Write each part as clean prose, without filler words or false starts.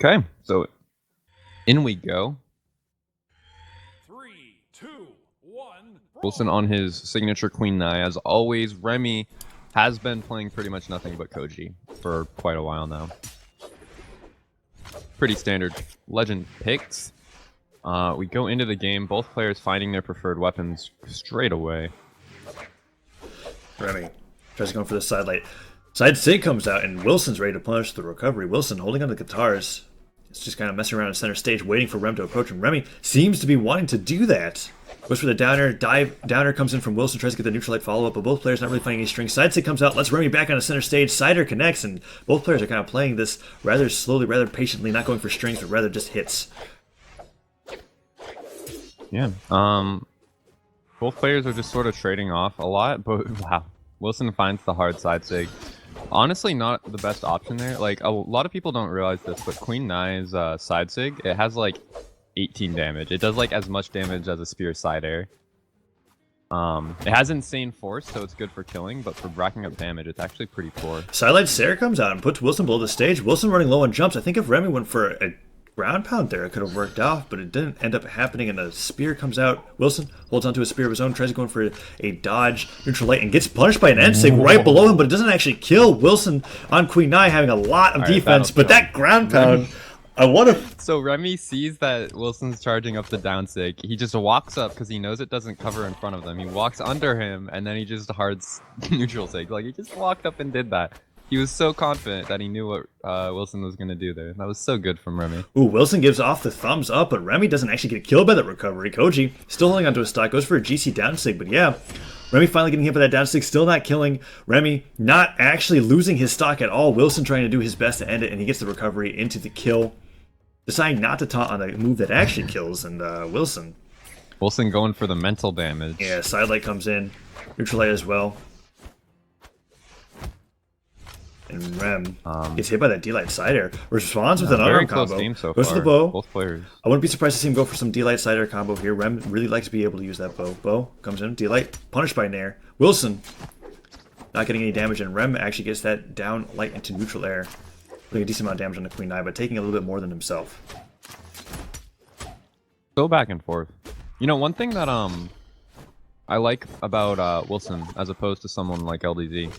Okay, so in we go. 3, 2, 1. Wilson on his signature Queen Nai. As always, Remmy has been playing pretty much nothing but Koji for quite a while now. Pretty standard legend picks. We go into the game, both players finding their preferred weapons straight away. Remmy tries to go for the side light. Side sig comes out, and Wilson's ready to punish the recovery. Wilson holding on to the guitars. It's just kind of messing around in center stage, waiting for Rem to approach him. Remmy seems to be wanting to do that. Goes for the downer. Downer comes in from Wilson, tries to get the neutral light follow-up, but both players not really finding any strings. Side sig comes out, lets Remmy back on the center stage. Sider connects, and both players are kind of playing this rather slowly, rather patiently, not going for strings, but rather just hits. Yeah. Both players are just sort of trading off a lot, but wow. Wilson finds the hard side sig. Honestly, not the best option there. Like, a lot of people don't realize this, but Queen Nai's side sig, it has like 18 damage. It does like as much damage as a spear side air. It has insane force, so it's good for killing, but for racking up damage, it's actually pretty poor. Sidelight Sarah comes out and puts Wilson below the stage. Wilson running low on jumps. I think if Remmy went for a ground pound there, it could have worked out, but it didn't end up happening, and a spear comes out. Wilson holds onto a spear of his own, tries to go in for a dodge, neutral light, and gets punished by an end sig right below him, but it doesn't actually kill. Wilson on Queen Nai having a lot of defense, but that ground pound, I want to... So Remmy sees that Wilson's charging up the down sig. He just walks up because he knows it doesn't cover in front of them. He walks under him, and then he just hards neutral sig. Like, he just walked up and did that. He was so confident that he knew what Wilson was going to do there. That was so good from Remmy. Ooh, Wilson gives off the thumbs up, but Remmy doesn't actually get killed by that recovery. Koji still holding onto his stock, goes for a GC down sig, but yeah, Remmy finally getting hit by that down sig, still not killing. Remmy not actually losing his stock at all. Wilson trying to do his best to end it, and he gets the recovery into the kill. Deciding not to taunt on a move that actually kills, and Wilson going for the mental damage. Yeah, sidelight comes in, neutral light as well. And Rem gets hit by that D-Light side air. Responds with an unarmed combo. Game so goes far. for the bow. Both players. I wouldn't be surprised to see him go for some D-Light side air combo here. Rem really likes to be able to use that bow. Bow comes in. D-Light punished by Nair. Wilson not getting any damage, and Rem actually gets that down light into neutral air. Putting a decent amount of damage on the Queen Nai, but taking a little bit more than himself. Go back and forth. You know, one thing that I like about Wilson as opposed to someone like LDZ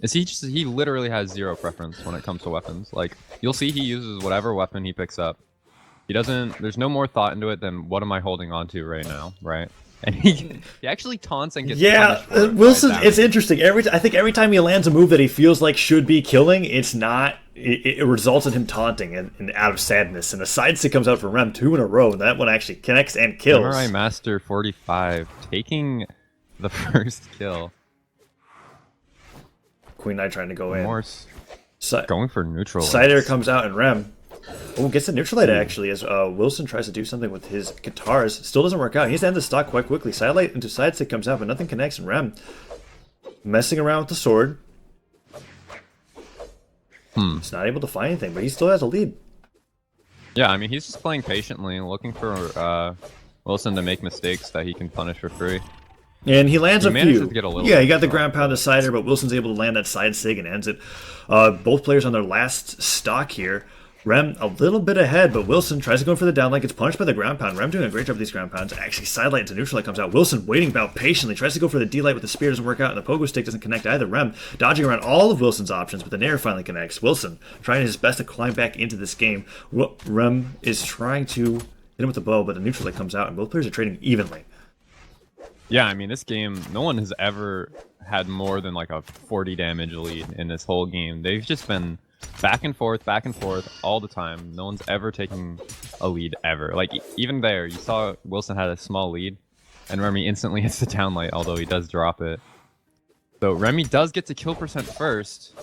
is he literally has zero preference when it comes to weapons. Like, you'll see he uses whatever weapon he picks up. He doesn't, there's no more thought into it than what am I holding on to right now, right? And he actually taunts and gets punished for it. Wilson, it's interesting. I think every time he lands a move that he feels like should be killing, it's not. It results in him taunting and out of sadness. And a side stick comes out for Rem 2 in a row, and that one actually connects and kills. Samurai Master 45 taking the first kill. Queen Nai trying to go in. Going for neutral. Sider comes out and Rem. Oh, gets the neutral light actually as Wilson tries to do something with his guitars. Still doesn't work out. He has to end the stock quite quickly. Side light into side stick comes out, but nothing connects. And Rem messing around with the sword. He's not able to find anything, but he still has a lead. Yeah, I mean, he's just playing patiently and looking for Wilson to make mistakes that he can punish for free. And he lands a few. To get a little he got the ground pound to Sider, but Wilson's able to land that side sig and ends it. Both players on their last stock here. Rem a little bit ahead, but Wilson tries to go for the down, like gets punished by the ground pound. Rem doing a great job with these ground pounds. Actually, sidelight into neutral light comes out. Wilson waiting about patiently, tries to go for the D-light with the spear, doesn't work out, and the pogo stick doesn't connect either. Rem dodging around all of Wilson's options, but the Nair finally connects. Wilson trying his best to climb back into this game. Rem is trying to hit him with the bow, but the neutral light comes out, and both players are trading evenly. Yeah, I mean, this game, no one has ever had more than like a 40 damage lead in this whole game. They've just been back and forth all the time. No one's ever taken a lead ever. Like, even there, you saw Wilson had a small lead, and Remmy instantly hits the down light, although he does drop it. So Remmy does get to kill percent first.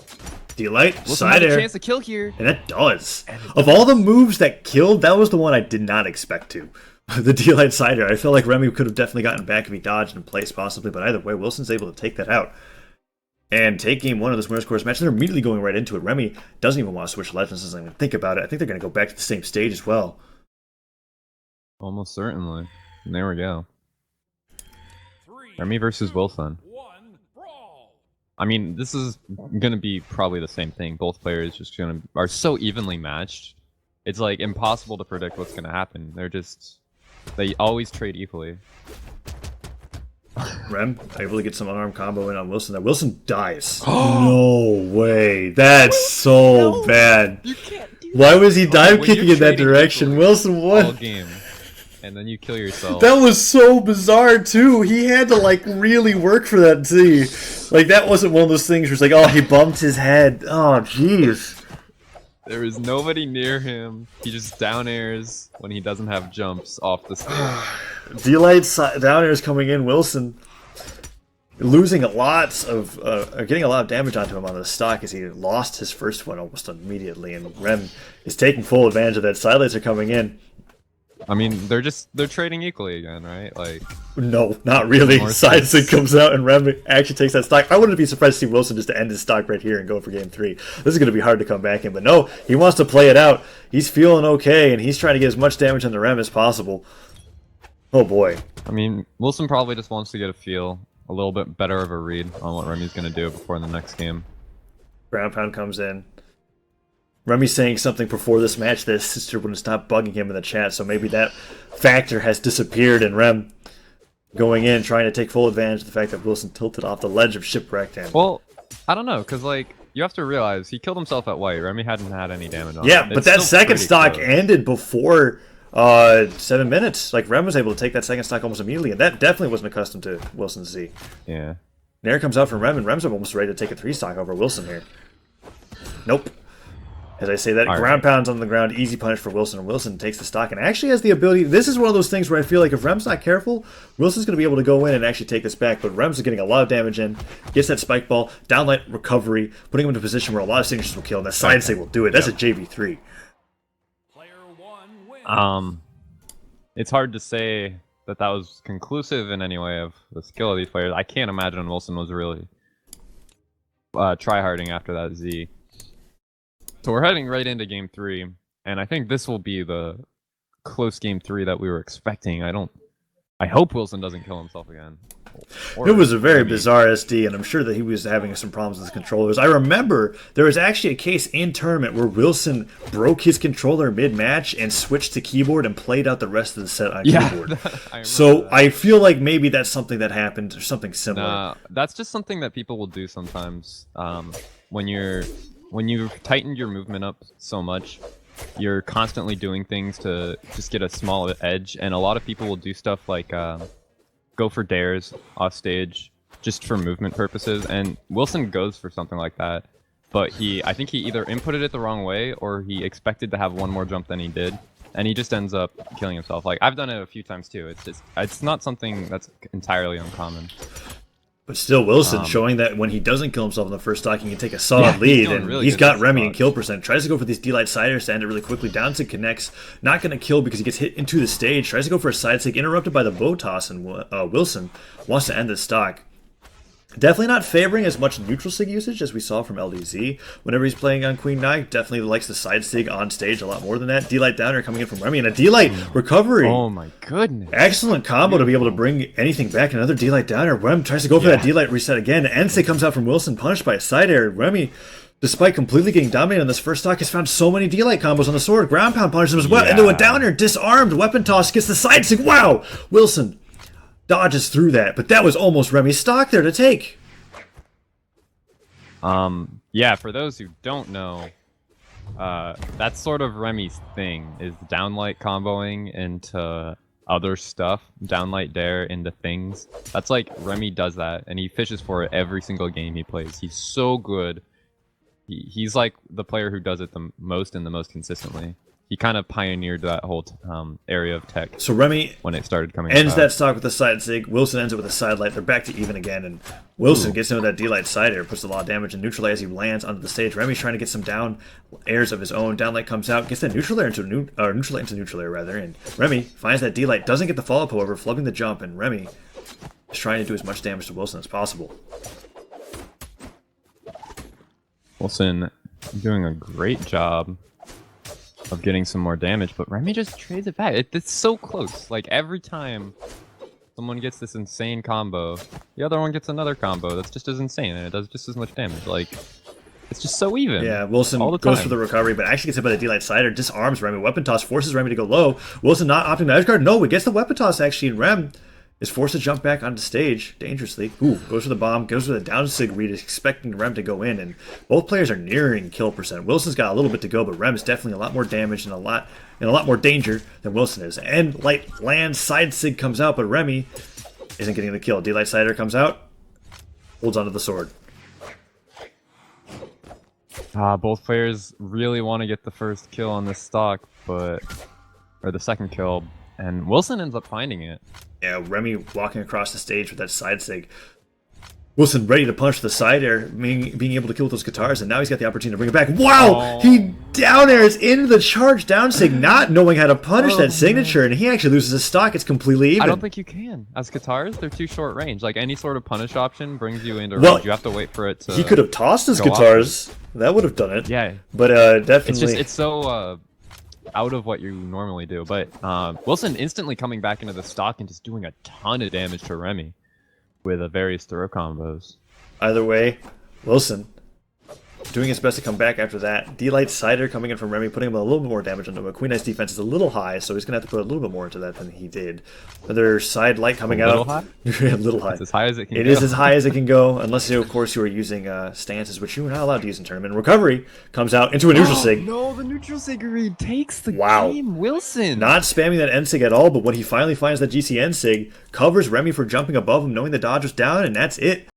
D-light, side air. A chance to kill here. And that does. Of all the moves that killed, that was the one I did not expect to. The D-light side air. I feel like Remmy could have definitely gotten back if he dodged in place possibly, but either way, Wilson's able to take that out. And take game one of this winner's course match. They're immediately going right into it. Remmy doesn't even want to switch legends, doesn't even think about it. I think they're going to go back to the same stage as well. Almost certainly. And there we go. Remmy versus Wilson. I mean, this is going to be probably the same thing. Both players just are so evenly matched. it's like impossible to predict what's gonna happen. They always trade equally. Rem able to get some unarmed combo in on Wilson. That Wilson dies. No way. That's so bad. You can't do Why was he dive When kicking you're in that trading direction? equally Wilson all won. game, and then you kill yourself. That was so bizarre too. He had to like really work for that too. Like that wasn't one of those things where it's like, oh, he bumped his head. Oh, jeez. There is nobody near him. He just down airs when he doesn't have jumps off the stage. D-Light's down air is coming in. Wilson losing a lot of, getting a lot of damage onto him on the stock as he lost his first one almost immediately. And Rem is taking full advantage of that. Sidelights are coming in. I mean, they're trading equally again, right? Like, No, not really. More Sidestick comes out and Rem actually takes that stock. I wouldn't be surprised to see Wilson just to end his stock right here and go for game 3. This is going to be hard to come back in, but no, he wants to play it out. He's feeling okay, and he's trying to get as much damage on the Rem as possible. Oh boy. I mean, Wilson probably just wants to get a little bit better of a read on what Remy's gonna do before the next game. Ground pound comes in. Remy's saying something before this match that his sister wouldn't stop bugging him in the chat, so maybe that factor has disappeared, and Rem going in, trying to take full advantage of the fact that Wilson tilted off the ledge of Shipwrecked. And Well, I don't know, because, like, you have to realize he killed himself at white. Remy hadn't had any damage on yeah, him. but It's that still second pretty stock close. ended before 7 minutes. Like, Rem was able to take that second stock almost immediately, and that definitely wasn't accustomed to Wilson's Z. Yeah. Nair comes out from Rem, and Rem's almost ready to take a 3 stock over Wilson here. Nope. As I say that, All ground right. pounds on the ground, easy punish for Wilson, and Wilson takes the stock and actually has the ability. This is one of those things where I feel like if Rem's not careful, Wilson's going to be able to go in and actually take this back, but Rem's is getting a lot of damage in, gets that spike ball, downlight recovery, putting him in a position where a lot of signatures will kill, and that side save will do it. That's a JV3. Player 1 wins. It's hard to say that was conclusive in any way of the skill of these players. I can't imagine Wilson was really tryharding after that Z. So we're heading right into game 3, and I think this will be the close game 3 that we were expecting. I hope Wilson doesn't kill himself again. Or It was a very maybe- bizarre SD, and I'm sure that he was having some problems with his controllers. I remember there was actually a case in tournament where Wilson broke his controller mid-match and switched to keyboard and played out the rest of the set on Yeah, keyboard. I remember So that. I feel like maybe that's something that happened or something similar. Nah, that's just something that people will do sometimes. When you've tightened your movement up so much, you're constantly doing things to just get a small edge, and a lot of people will do stuff like go for dares off stage just for movement purposes, and Wilson goes for something like that, but I think he either inputted it the wrong way or he expected to have one more jump than he did, and he just ends up killing himself. Like, I've done it a few times too. It's not something that's entirely uncommon. But still, Wilson showing that when he doesn't kill himself in the first stock, he can take a solid he's lead, doing and really he's good got this Remy stock. in kill percent. Tries to go for these D-Light siders to end it really quickly. Down to connects. Not going to kill because he gets hit into the stage. Tries to go for a side stick, interrupted by the bow toss, and Wilson wants to end this stock. Definitely not favoring as much neutral sig usage as we saw from LDZ. Whenever he's playing on Queen Nai, definitely likes the side sig on stage a lot more than that. D-Light downer coming in from Remy, and a D-Light recovery. Oh my goodness. Excellent combo to be able to bring anything back. Another D-Light downer. Rem tries to go for that D-Light reset again. Ense comes out from Wilson, punished by a side air. Remy, despite completely getting dominated on this first stock, has found so many D-Light combos on the sword. Ground pound punishes him as well into a downer. Disarmed. Weapon toss gets the side sig. Wow! Wilson dodges through that, but that was almost Remy's stock there to take. Yeah, for those who don't know, that's sort of Remy's thing, is downlight comboing into other stuff, downlight dare into things. That's like, Remy does that, and he fishes for it every single game he plays. He's so good. He's like the player who does it the most and the most consistently. He kind of pioneered that whole area of tech So Remy when it started coming ends about. that stock with a side sig. Wilson ends it with a side light. They're back to even again, and Wilson gets in with that D-Light side air, puts a lot of damage and neutral as he lands onto the stage. Remy's trying to get some down airs of his own. Downlight comes out, gets that neutral air into neutral air rather, and Remy finds that D-Light, doesn't get the follow-up, however, flubbing the jump, and Remy is trying to do as much damage to Wilson as possible. Wilson doing a great job of getting some more damage, but Remy just trades it back. It's so close. Like, every time someone gets this insane combo, the other one gets another combo that's just as insane, and it does just as much damage. Like, It's just so even. Yeah, Wilson all the goes time. for the recovery, but actually gets hit by the D-Light Slider, disarms Remmy. Weapon Toss forces Remmy to go low. Wilson not opting the edge guard. No, he gets the Weapon Toss actually, and Rem is forced to jump back onto stage dangerously. Ooh, goes for the bomb, goes for the down sig read, expecting Rem to go in, and both players are nearing kill percent. Wilson's got a little bit to go, but Rem is definitely a lot more damage and a lot more danger than Wilson is. And light lands, side sig comes out, but Remmy isn't getting the kill. D-Light Slider comes out, holds onto the sword. Both players really want to get the first kill on this stock, or the second kill, and Wilson ends up finding it. Yeah, Remmy walking across the stage with that side sig. Wilson ready to punch the side air, being able to kill with those guitars, and now he's got the opportunity to bring it back. Wow! Oh. He down airs into the charge down sig, not knowing how to punish that signature, and he actually loses his stock. It's completely even. I don't think you can. As guitars, they're too short range. Like, any sort of punish option brings you into Well, range. You have to wait for it to... He could have tossed his go off. guitars. That would have done it. Yeah. But definitely... It's so out of what you normally do. But Wilson instantly coming back into the stock and just doing a ton of damage to Remmy with various throw combos. Either way, Wilson doing his best to come back after that. D-Light Cider coming in from Remmy, putting him a little bit more damage on him. But Queen Knight's defense is a little high, so he's going to have to put a little bit more into that than he did. Another side light coming out. Little high? A little high. It's as high as it can It go. is as high as it can go, unless, of course, you are using stances, which you are not allowed to use in tournament. Recovery comes out into a neutral sig. No, the neutral sig read takes the Wow. game. Wilson. Not spamming that end sig at all, but when he finally finds that GCN sig, covers Remmy for jumping above him, knowing the dodge was down, and that's it.